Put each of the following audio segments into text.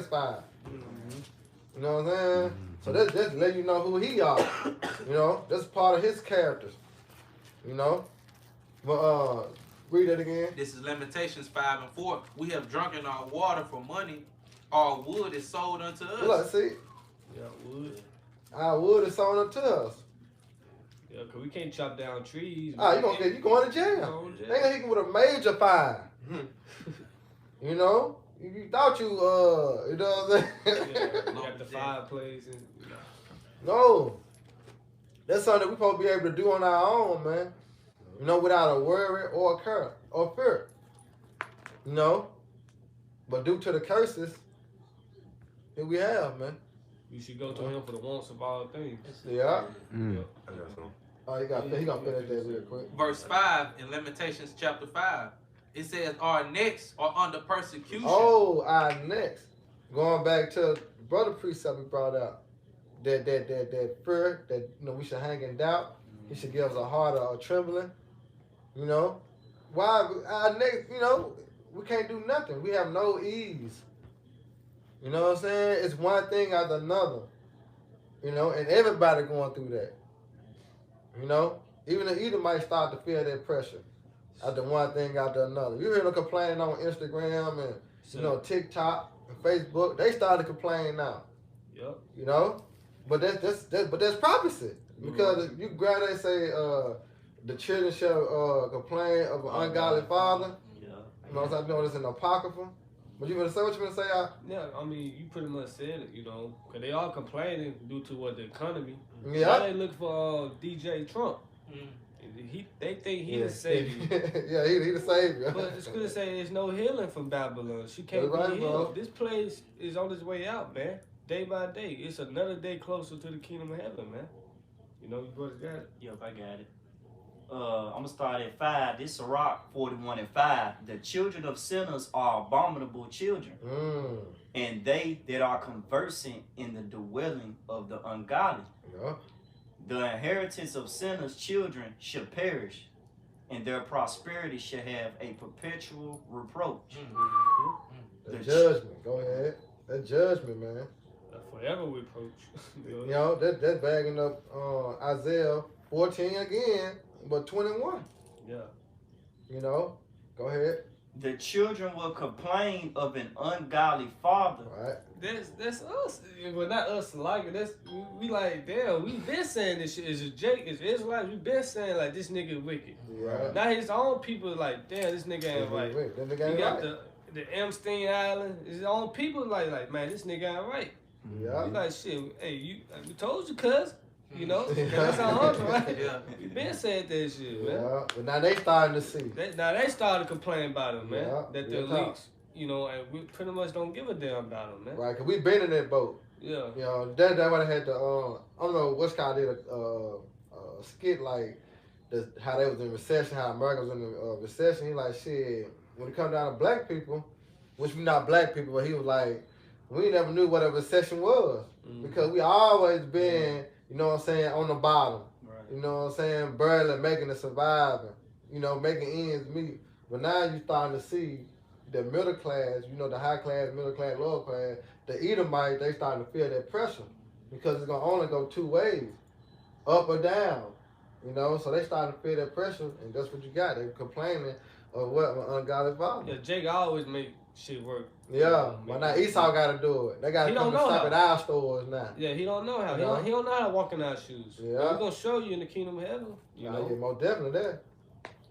5. You know what I'm saying? So that's let you know who he are. You know, that's part of his characters. You know, but read it again. This is Lamentations 5 and 4. We have drunken our water for money. Our wood is sold unto us. Look, see. Yeah, wood. Our wood is sold unto us. Yeah, cause we can't chop down trees. You going to jail. They gonna hit you with a major fine. You know, you thought you you know what I'm saying? Yeah, you got the fireplace and. No, that's something that we supposed to be able to do on our own, man. You know, without a worry or a curse or fear. You know, but due to the curses that we have, man. You should go to him for the wants of all things. Yeah. Mm. Oh, he gonna finish that real quick. Verse 5 in Lamentations chapter 5. It says, our necks are under persecution. Oh, our necks. Going back to brother precept we brought out. That fear that we should hang in doubt. He should give us a heart of trembling. You know, why our necks? You know, we can't do nothing. We have no ease. You know what I'm saying? It's one thing after another. You know, and everybody going through that. You know, even the Edomites start to feel that pressure after one thing after another. You hear them complaining on Instagram and TikTok and Facebook. They started to complain now. Yep. You know, but that's prophecy because you grab that and say the children shall complain of an ungodly father. Yeah. You know what I'm saying? It's in the apocrypha. But you gonna say what you gonna say? Yeah, I mean, you pretty much said it, you know, because they all complaining due to the economy. Yeah. Now they look for DJ Trump. They think he the savior. Yeah, he the savior. But it's good to say there's no healing from Babylon. She can't That's be right, healed. bro. This place is on its way out, man. Day by day. It's another day closer to the kingdom of heaven, man. You know, you brothers got it? Yep, I got it. I'm going to start at 5. This is Sirach 41 and 5. The children of sinners are abominable children, and they that are conversant in the dwelling of the ungodly. Yeah. The inheritance of sinners' children shall perish, and their prosperity shall have a perpetual reproach. The judgment. Go ahead. That judgment, man. Forever reproach. You know, that's bagging up Isaiah 14 again, but 21. Yeah. You know, go ahead. The children will complain of an ungodly father. Right. That's us. Well, not us like it. That's we like, damn, we been saying this shit. Is Jake, is Israelites, we been saying like this nigga wicked. Yeah. Now his own people like, damn, this nigga ain't right. That nigga ain't He got right. the Epstein Island. His own people like, man, this nigga ain't right. Yeah. We like, shit, hey, we told you, cuz. You know, that's our uncle, right? Yeah. We been saying that shit, man. Yeah, but now they starting to see. Now they started complaining about him, man. Yeah, That the leaks, you know, and we pretty much don't give a damn about him, man. Right, because we been in that boat. Yeah. You know, that's why they had the, I don't know, what's called did a skit like how they was in recession, how America was in the recession. He like, shit, when it come down to black people, which we not black people, but he was like, we never knew what a recession was because we always been, you know what I'm saying, on the bottom. Right. You know what I'm saying, barely making it surviving, you know, making ends meet. But now you starting to see the middle class, you know, the high class, middle class, lower class, the Edomites, they starting to feel that pressure because it's going to only go two ways, up or down, you know. So they starting to feel that pressure, and that's what you got. They complaining of what an ungodly father. Yeah, Jake always make shit work. Yeah, but now Esau got to do it. They got to come and stop at our stores now. Yeah, he don't know how. He don't know how to walk in our shoes. Yeah. But we're going to show you in the kingdom of heaven. You know? Yeah, most definitely that.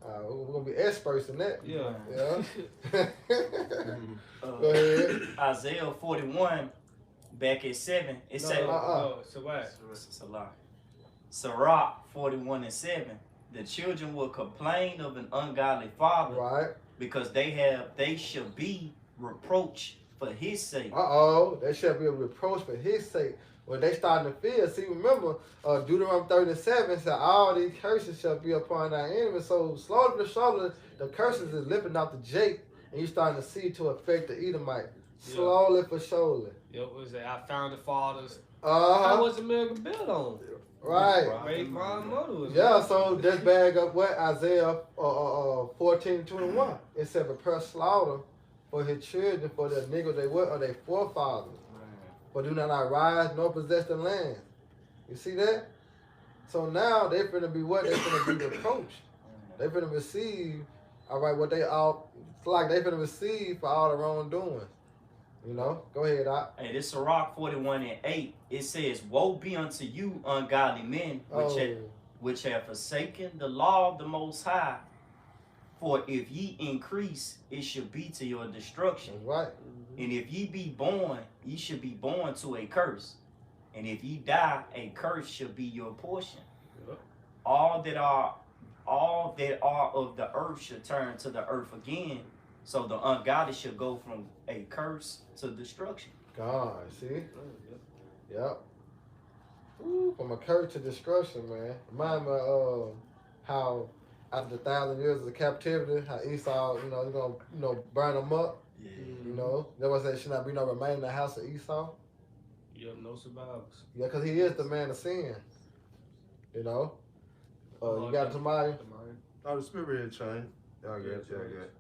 We're going to be experts in that. Yeah. Yeah. Go ahead. Isaiah 41, back at 7, it says, so what? Sirach 41 and 7, the children will complain of an ungodly father, Right. because they shall be reproached for his sake. There shall be a reproach for his sake. When they starting to fear, see, remember, Deuteronomy 37 said, all these curses shall be upon our enemies. So slowly but surely, the curses is lifting off the Jake, and you starting to see to affect the Edomite. Slowly but surely. Yep, what was it? I found the fathers. Uh-huh. How was America built on? Right. Great grandmother. Yeah, so that's bag up what Isaiah 14:21. It said prepare slaughter for his children, for the niggas they were, or their forefathers. Right. For do not arise nor possess the land. You see that? So now they finna be what? They finna be reproached. They finna receive, all right, what they all, it's like they finna receive for all the wrongdoings. You know? Go ahead, Doc. Hey, this Sirach 41:8. It says, "Woe be unto you, ungodly men, which have forsaken the law of the Most High. For if ye increase, it shall be to your destruction. That's right. And if ye be born, ye should be born to a curse. And if ye die, a curse shall be your portion. Yep. All that are of the earth shall turn to the earth again. So the ungodly shall go from a curse to destruction." God, see? Yep. Yep. Ooh, from a curse to destruction, man. Remind me of how after the 1,000 years of captivity, how Esau, he's gonna, burn them up. Yeah. You know, that's why I said should not be no remain in the house of Esau. Yep, no survivors. Yeah, because he is the man of sin. You know? You got somebody? Oh, the spirit had changed. Y'all good, y'all good.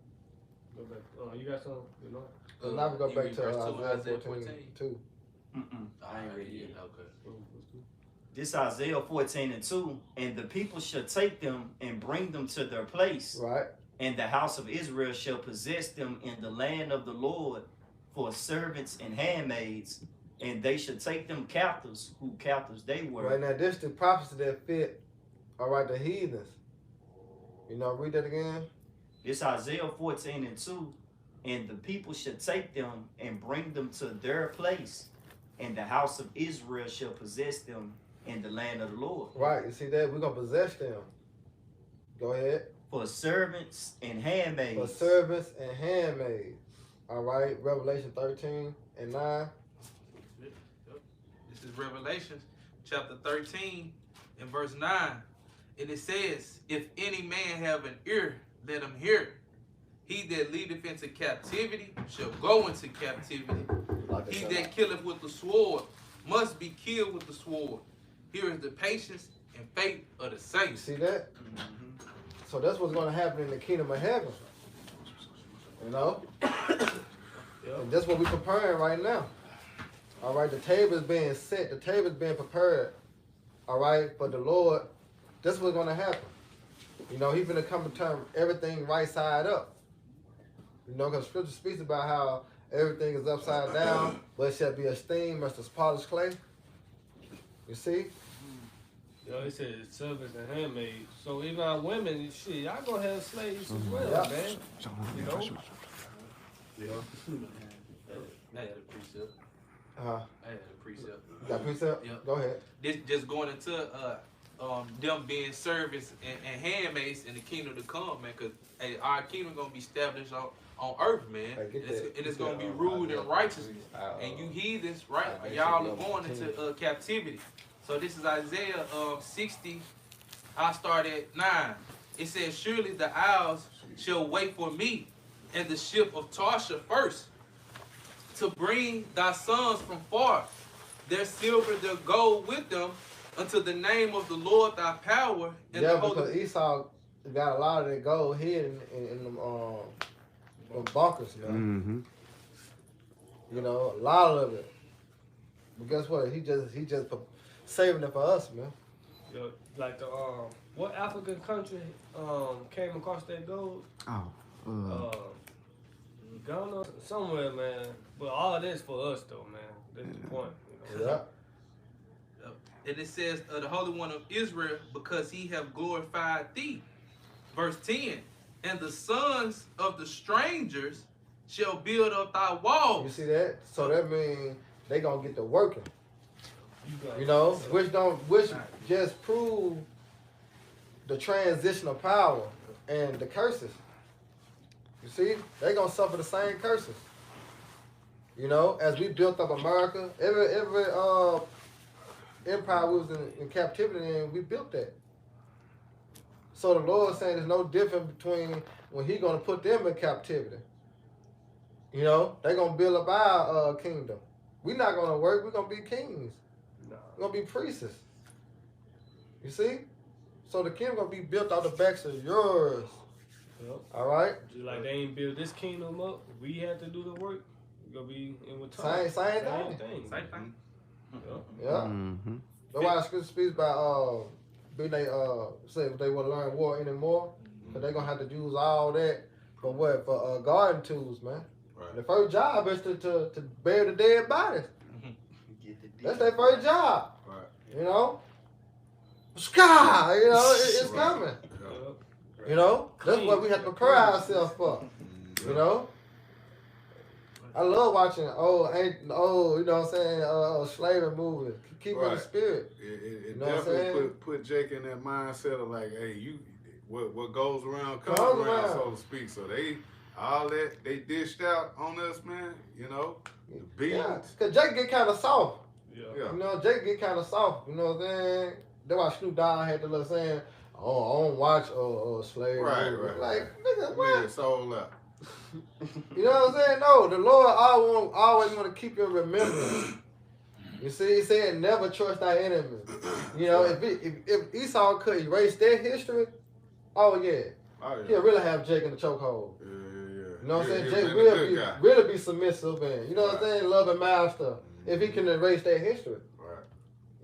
Go back. You got something, you know? So now we go You back read to verse two, Isaiah 14, 2. I ain't ready yet. Okay. This Isaiah 14:2. "And the people shall take them and bring them to their place. Right? And the house of Israel shall possess them in the land of the Lord for servants and handmaids. And they shall take them captives, who captives they were." Right now, this is the prophecy that fit, all right, the heathens. You know, read that again. This Isaiah 14:2. "And the people shall take them and bring them to their place. And the house of Israel shall possess them in the land of the Lord. Right, you see that? We're going to possess them. Go ahead. For servants and handmaids." For servants and handmaids. All right, Revelation 13:9. This is Revelation chapter 13 and verse 9. And it says, "If any man have an ear, let him hear. He that leadeth into captivity shall go into captivity. He that killeth with the sword must be killed with the sword. Here is the patience and faith of the You saints." see that? So that's what's going to happen in the kingdom of heaven. You know? And that's what we're preparing right now. All right, the table is being set. The table is being prepared. All right, for the Lord. That's what's going to happen. You know, he's going to come and turn everything right side up. You know, because Scripture speaks about how everything is upside down, but it shall be esteemed as the polished clay. You see? You know, it says servants and handmaids. So even our women, shit, y'all gonna have slaves as well, Yeah. man. You know? I had a precept. Uh-huh. I had a precept. You got precept? Yep. Go ahead. This just going into them being servants and handmaids in the kingdom to come, man. Because our kingdom gonna be established on earth, man. Hey, get that. And it's gonna be ruled in righteousness. And you heathens, right? Y'all are going into captivity. So this is Isaiah 60. I start at 9. It says, "Surely the isles shall wait for me, and the ship of Tarshish first, to bring thy sons from far, their silver, their gold with them, unto the name of the Lord thy power." And Yeah, the holy... because Esau got a lot of that gold hidden in them bunkers, you know. Mm-hmm. You know, a lot of it. But guess what? He just saving it for us, man. You know, like the what African country came across that gold? Ghana, somewhere, man. But all this for us, though, man. That's the point. You know? Yeah. And it says, "The Holy One of Israel, because he have glorified thee." Verse 10, "And the sons of the strangers shall build up thy You walls." see that? So that means they gonna get to working. got You know, it. which just prove the transition of power and the curses. You see, they gonna suffer the same curses. You know, as we built up America, every empire we was in captivity in, we built that. So the Lord saying there's no difference between when He gonna put them in captivity. You know, they gonna build up our kingdom. We not gonna work. We gonna be kings. Nah. We're gonna be priests. You see? So the kingdom gonna be built out the backs of yours. Yep. All right. Just like they ain't build this kingdom up, we have to do the work. We gonna be in return. Same thing. Same thing. Yep. Yeah. Mm-hmm. That's why the scripture speaks about being they say if they want to learn war anymore, because they're gonna have to use all that for what? For garden tools, man. Right. The first job is to bury the dead bodies. Get the That's their first job. Right. You know? Sky, you know, it's Right. coming. Yeah. You know? That's what we have to prepare ourselves for. You know? I love watching old, you know what I'm saying, slavery movies. Keep in the Right. spirit. It You know what I'm definitely saying? put Jake in that mindset of like, hey, what goes around comes Comes around, around. so to speak. So all that they dished out on us, man. You know, the beats. Yeah, because Jake get kind of soft. Yeah. Yeah. You know, Jake get kind of soft. You know what I'm saying? That's why Snoop Dogg had the little saying, "Oh, I don't watch slavery." Right, movies." right, Like, right. nigga, what? Nigga sold out. You know what I'm saying? No, the Lord always want to keep you in remembrance. You see, he said, "Never trust thy enemies." You know, if Esau could erase their history, oh yeah, Oh, yeah. he'll really have Jake in the chokehold. Yeah. You know what I'm saying? He'll Jake been a will good guy. really be submissive and, you know what I'm saying, loving master if he can erase their history. Right.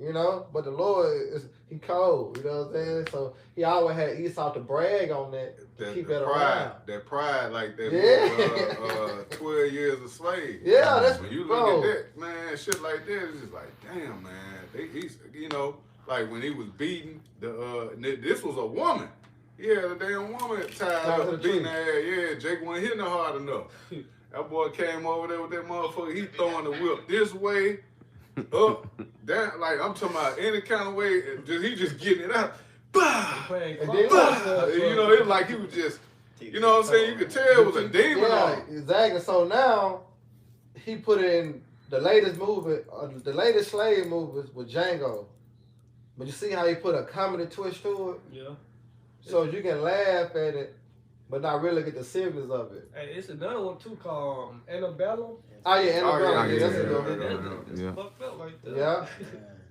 You know, but the Lord he cold. You know what I'm saying? So he always had Esau to brag on that, to keep that pride, around. that pride, like that. Yeah. 12 years a slave. Yeah, that's When you bro. look at that, man, shit like that, it's just like, damn, man. He's, you know, like when he was beating this was a woman. He had a damn woman tied Down to the up, beating tree. her ass. Yeah, Jake wasn't hitting her hard enough. That boy came over there with that motherfucker. He throwing the whip this way, up, down. Like I'm talking about any kind of way. He just getting it out. Bah! Playing And cross. then- Bah! You know, it's like he was just, you know what I'm saying? You could tell it was a demon Yeah, on him. exactly. So now he put in the latest movie, the latest slave movies with Django. But you see how he put a comedy twist to it? Yeah. So you can laugh at it, but not really get the seriousness of it. Hey, it's another one too called Annabelle. Oh yeah, Annabelle. yeah, That's a yeah, good yeah, one. That's Yeah. fucked up right there. Yeah.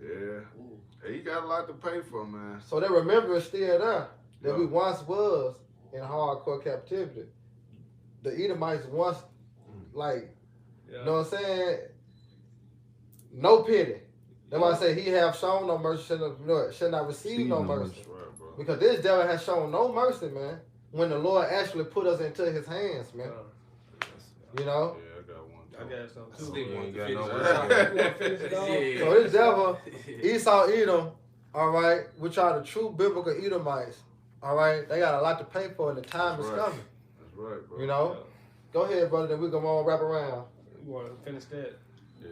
Yeah. He got a lot to pay for, man. So they remember it's still there that we Yeah. once was in hardcore captivity. The Edomites once, like, Yeah. you know what I'm saying? No pity. That's why I say he have shown no mercy, should not receive no mercy. That's right, bro. Because this devil has shown no mercy, man, when the Lord actually put us into his hands, man. You know? Yeah, I got one. I got some too. Still want to got finish no it. words. You wanna finish it off? Yeah. So this devil, Esau, Edom, all right, which are the true biblical Edomites, all right, they got a lot to pay for and the time That's is right. coming. That's right, bro. You know? Go ahead, brother, then we're going to wrap around. You want to finish that? Yeah.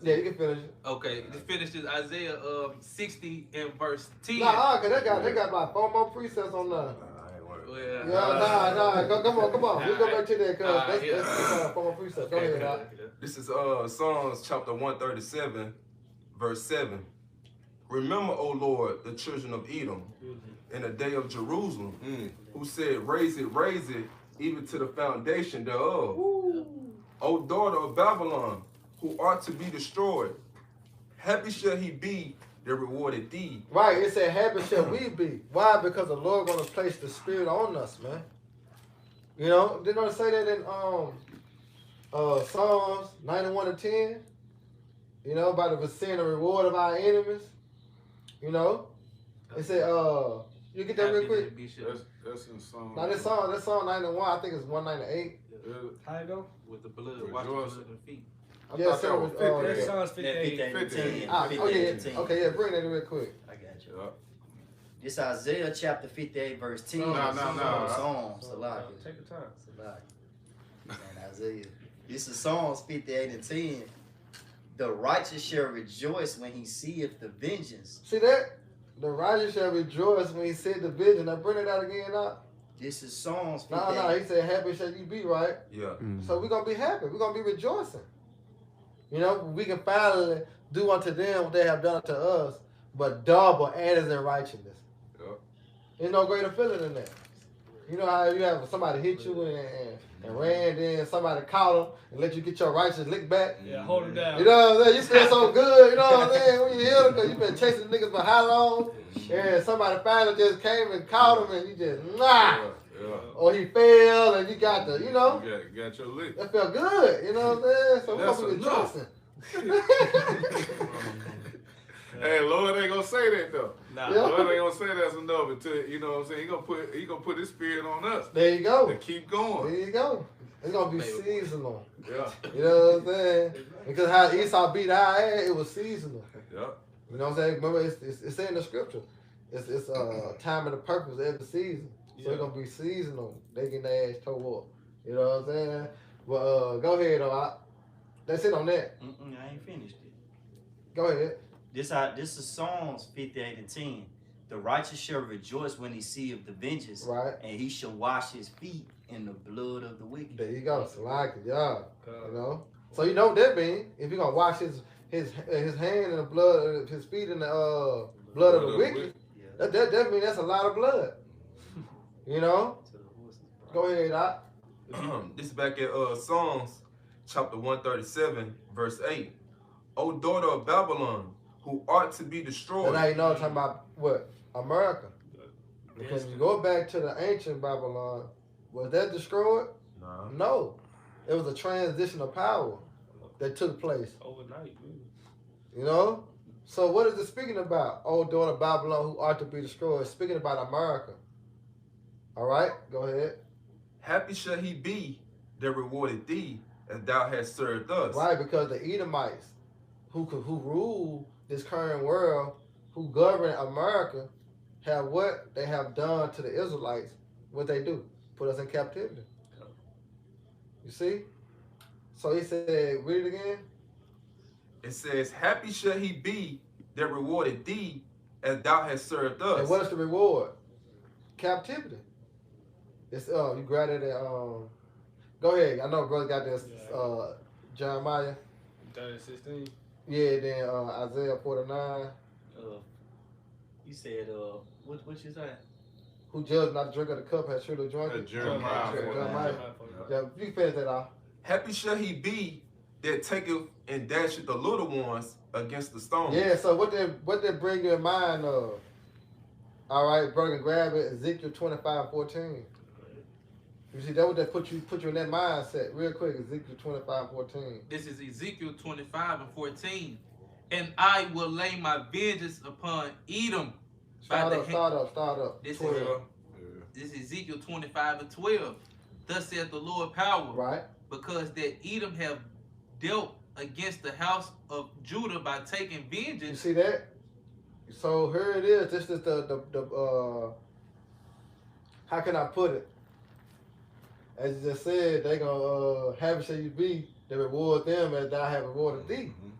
Yeah, you can finish it. Okay, let's finish this Isaiah 60 and verse 10. Nah, cause they got like 4 more precepts on there. Well, Yeah, nah, come on. We'll go back to that, cause Alright, that's 4 more precepts. Go ahead, Doc. This is Psalms chapter 137, verse 7. Remember, O Lord, the children of Edom, in the day of Jerusalem, who said, raise it, even to the foundation thereof. O daughter of Babylon, who art to be destroyed, happy shall he be that rewarded thee. Right, it said, happy shall we be. Why? Because the Lord gonna place the Spirit on us, man. You know, didn't I say that in Psalms 91 and 10? You know, about the sin and reward of our enemies. You know, it said, you get that real quick. That's in Psalm. Now that's Psalm 91. I think it's 198. How you go? with the blood, Rejoice. wash the blood of the feet. I Yeah, thought that so, was That 50. Psalms That 58. 58 Ah, oh yeah, 10. okay, yeah, bring that real quick. I got you. Yeah. This Isaiah chapter 58 verse 10. No. Psalms, Take your time. and Isaiah. This is Psalms 58 and 10. The righteous shall rejoice when he seeth the vengeance. See that? The righteous shall rejoice when he said the vision. Now bring it out again, now. This is Psalms 58. No, he said, happy shall you be, right? Yeah. So we're going to be happy. We're going to be rejoicing. You know, we can finally do unto them what they have done unto us, but double and is in righteousness. Yep. There's no greater feeling than that. You know how you have somebody hit you and ran, then somebody caught them and let you get your righteous lick back? Yeah, hold it down. You know what I'm saying? You feel so good, you know what I'm saying? When you hear them, because you've been chasing niggas for how long? And somebody finally just came and caught them and you just, nah. Yeah. or he fell and you got the, you know. You got your lick. That felt good, you know what I'm saying? So we're That's going to be enough. rejoicing. Hey, Lord ain't gonna say that though. Nah. Yeah. Lord ain't gonna say that's enough until, you know what I'm saying, he gonna put his spirit on us There you go. and keep going. There you go. It's going to be seasonal. Yeah. You know what I'm saying? Because how Esau beat our ass, it was seasonal. Yeah. You know what I'm saying? Remember, it's in the scripture. It's time and the purpose every season. So it's gonna be seasonal. They get their ass towed up. You know what I'm saying? But go ahead, though. That's it on that. I ain't finished it. Go ahead. This is Psalms 58 and 10. The righteous shall rejoice when he seeth the vengeance, Right. and he shall wash his feet in the blood of the wicked. There you go. Like it, yeah. You know. So you know what that means? If you're gonna wash his hand in the blood, his feet in the blood of the wicked, that means that's a lot of blood. You know. Go ahead, Doc. This is back at Psalms chapter 137, verse 8. O daughter of Babylon, who art to be destroyed. And now you know I'm talking about what? America. Because you go back to the ancient Babylon, was that destroyed? Nah. No. It was a transition of power that took place. Overnight, You know? So what is it speaking about? O daughter of Babylon, who art to be destroyed. It's speaking about America. All right? Go ahead. Happy shall he be that rewarded thee, as thou hast served us. Right, because the Edomites, who rule this current world, who govern America, have what they have done to the Israelites. What they do? Put us in captivity. You see? So he said, read it again. It says, happy shall he be that rewarded thee, as thou hast served us. And what is the reward? Captivity. It's you grab it at go ahead. I know brother got this Jeremiah. 30:16. Yeah, then Isaiah 49. You said what you say? Who judged not to drink of the cup has surely drunk it. Jeremiah. Jeremiah. Yeah, you finish that off. Happy shall he be that taketh and dasheth the little ones against the stones. Yeah, so what they bring you in mind of? All right, brother, grab it. Ezekiel 25:14. You see, that what they put you in that mindset real quick. Ezekiel 25:14. This is Ezekiel 25:14. And I will lay my vengeance upon Edom. Start up. This 12. is Ezekiel 25:12. Thus saith the Lord power. Right. Because that Edom have dealt against the house of Judah by taking You vengeance. see that? So here it is. This is the how can I put it? As you just said, they gonna happy shall you be that reward them as thou have rewarded thee. Mm-hmm.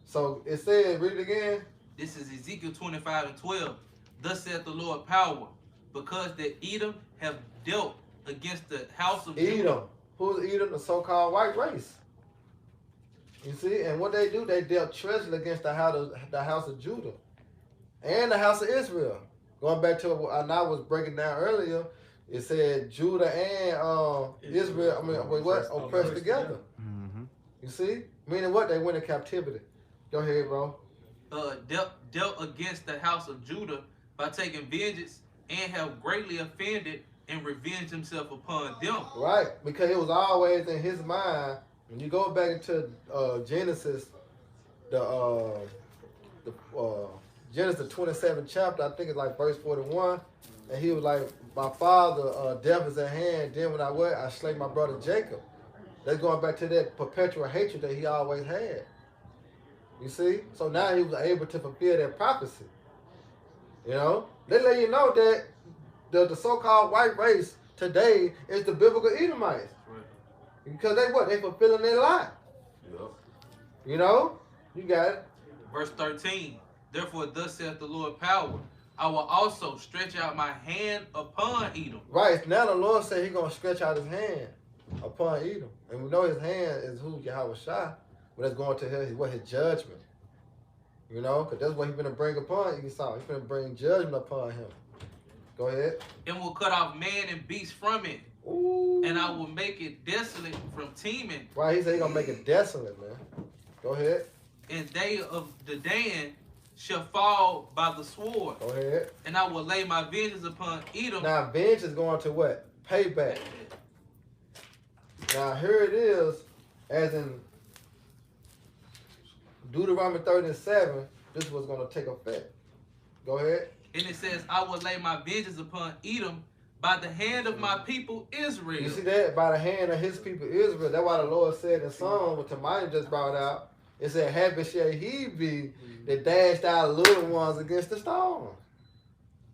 So it said, read it again. This is Ezekiel 25:12. Thus saith the Lord power. Because that Edom have dealt against the house of Judah. Edom. Who's Edom? The so-called white race. You see, and what they do, they dealt treachery against the house of Judah and the house of Israel. Going back to what I was breaking down earlier, it said Judah and Israel. I mean, what oppressed together. Mm-hmm. You see, meaning what? They went in captivity. Go ahead, bro. Dealt against the house of Judah by taking vengeance and have greatly offended and revenged himself upon them. Right, because it was always in his mind. When you go back into Genesis, Genesis 27th chapter, I think it's like verse 41, and he was like, "My father, death is at hand. Then when I slay my brother Jacob." That's going back to that perpetual hatred that he always had. You see, so now he was able to fulfill that prophecy. You know, they let you know that the so-called white race today is the biblical Edomites. Because they fulfilling their lie. Yep. You know? You got it. Verse 13. Therefore thus saith the Lord power. I will also stretch out my hand upon Edom. Right. Now the Lord said he's going to stretch out his hand upon Edom. And we know his hand is who? Yahweh Shai. But that's going to his judgment. You know? Because that's what he's going to bring upon Esau. He's going to bring judgment upon him. Go ahead. And will cut off man and beast from it. Ooh. And I will make it desolate from teeming. Right. He said he's going to make it desolate, man. Go ahead. And they of the Dan shall fall by the sword, Go ahead. and I will lay my vengeance upon Edom. Now, vengeance is going to what? Payback. Now, here it is, as in Deuteronomy 37, this was going to take effect. Go ahead. And it says, I will lay my vengeance upon Edom by the hand of my people Israel. You see that? By the hand of his people Israel. That's why the Lord said in Psalm, what Tamaya just brought out, it said, happy shall he be that dashed our little ones against the stone.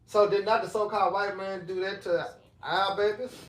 So did not the so-called white man do that to our babies?